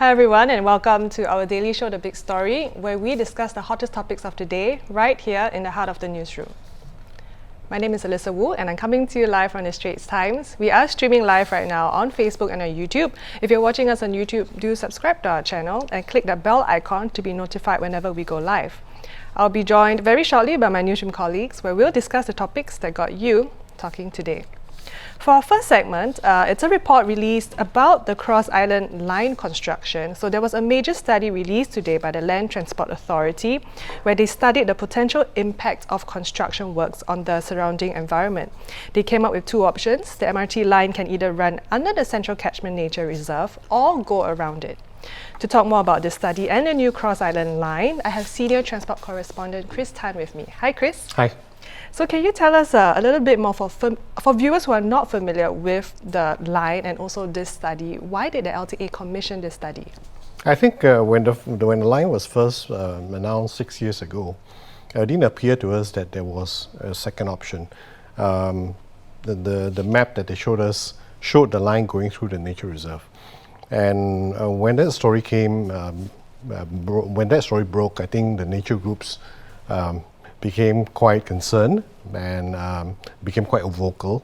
Hi everyone, and welcome to our daily show, The Big Story, where we discuss the hottest topics of the day right here in the heart of the newsroom. My name is Alyssa Wu, and I'm coming to you live from the Straits Times. We are streaming live right now on Facebook and on YouTube. If you're watching us on YouTube, do subscribe to our channel and click that bell icon to be notified whenever we go live. I'll be joined very shortly by my newsroom colleagues, where we'll discuss the topics that got you talking today. For our first segment, it's a report released about the Cross Island Line construction. So there was a major study released today by the Land Transport Authority, where they studied the potential impact of construction works on the surrounding environment. They came up with two options. The MRT line can either run under the Central Catchment Nature Reserve or go around it. To talk more about this study and the new Cross Island Line, I have senior transport correspondent Chris Tan with me. Hi, Chris. Hi. So can you tell us a little bit more for viewers who are not familiar with the line and also this study, why did the LTA commission this study? I think when the line was first announced 6 years ago, it didn't appear to us that there was a second option. The map that they showed us showed the line going through the nature reserve. And when that story came, when that story broke, I think the nature groups became quite concerned and became quite vocal,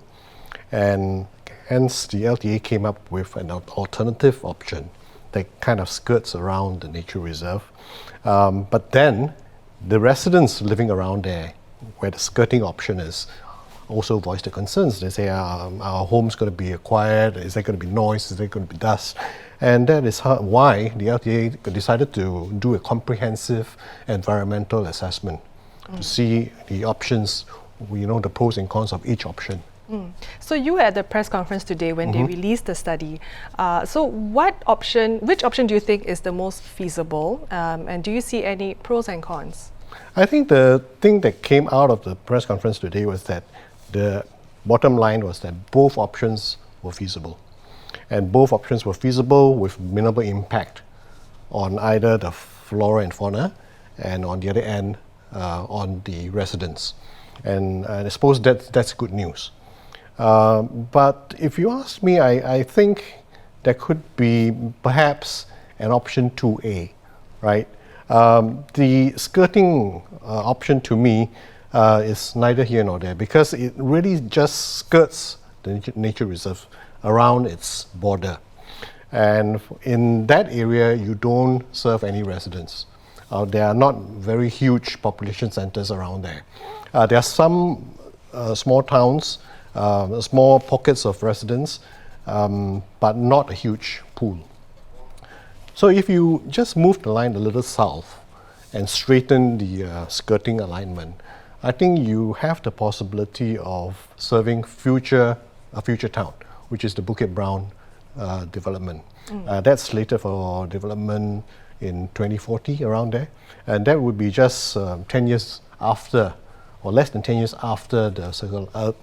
and hence the LTA came up with an alternative option that kind of skirts around the nature reserve. But then the residents living around there, where the skirting option is, also voiced their concerns. They say our home's going to be acquired, is there going to be noise, is there going to be dust? And that is why the LTA decided to do a comprehensive environmental assessment to see the options, the pros and cons of each option. So you were at the press conference today when they released the study. So which option do you think is the most feasible? And do you see any pros and cons? I think the thing that came out of the press conference today was that the bottom line was that both options were feasible. And both options were feasible with minimal impact on either the flora and fauna and on the other end, on the residents. And I suppose that's good news. But if you ask me, I think there could be perhaps an option 2A, right? The skirting option to me is neither here nor there, because it really just skirts the nature reserve around its border. And in that area, you don't serve any residents. There are not very huge population centers around there. There are some small towns, small pockets of residents, but not a huge pool. So if you just move the line a little south and straighten the skirting alignment, I think you have the possibility of serving a future town, which is the Bukit Brown development. That's slated for development in 2040, around there, and that would be just 10 years after, or less than 10 years after the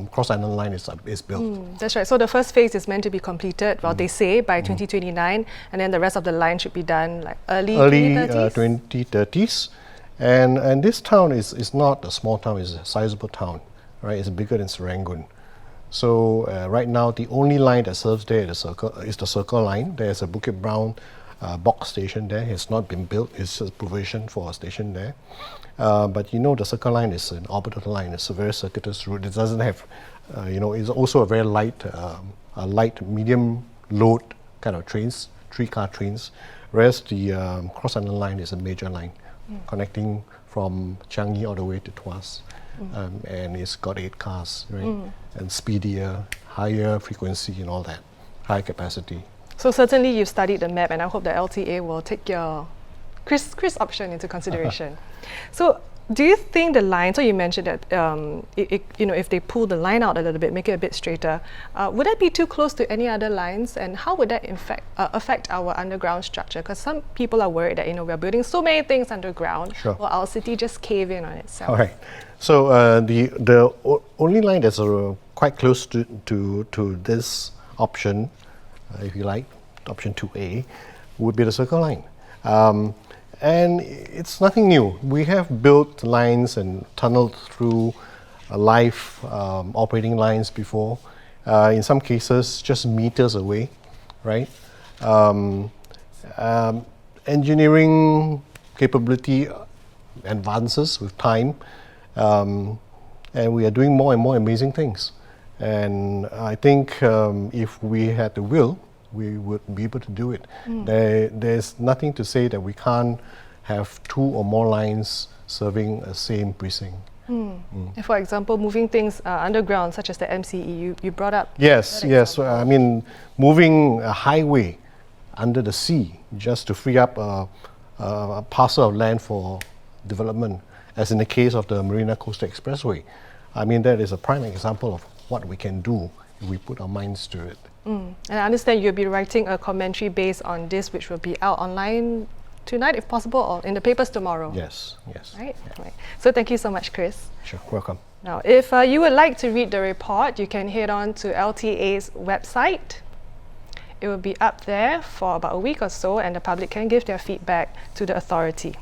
Cross Island Line is built. That's right. So the first phase is meant to be completed, well, they say, by 2029, and then the rest of the line should be done like early 2030s. And this town is not a small town; it's a sizable town, right? It's bigger than Serangoon. So right now, the only line that serves there is the Circle Line. There's a Bukit Brown box station there. It's not been built. It's a provision for a station there. But the Circle Line is an orbital line. It's a very circuitous route. It doesn't have, it's also a very light, medium load kind of trains, 3-car trains. Whereas the Cross Island Line is a major line connecting from Changi all the way to Tuas. And it's got 8 cars, right? And speedier, higher frequency and all that, high capacity. So certainly you've studied the map, and I hope the LTA will take your Chris option into consideration. So do you think the line, so you mentioned that if they pull the line out a little bit, make it a bit straighter, would that be too close to any other lines, and how would that affect our underground structure? Because some people are worried that we're building so many things underground, will our city just cave in on itself? All right. So the only line that's quite close to this option, if you like, option 2A, would be the Circle Line. And it's nothing new. We have built lines and tunneled through live operating lines before, in some cases just meters away, right? engineering capability advances with time, and we are doing more and more amazing things. And I think if we had the will, we would be able to do it. There's nothing to say that we can't have 2 or more lines serving a same precinct. And for example, moving things underground, such as the MCE, you brought up. Yes, yes. I mean, moving a highway under the sea just to free up a parcel of land for development, as in the case of the Marina Coastal Expressway. I mean, that is a prime example of what we can do if we put our minds to it. And I understand you'll be writing a commentary based on this, which will be out online tonight, if possible, or in the papers tomorrow. Yes, yes. Right? Right. So thank you so much, Chris. Sure, welcome. Now, if you would like to read the report, you can head on to LTA's website. It will be up there for about a week or so, and the public can give their feedback to the authority.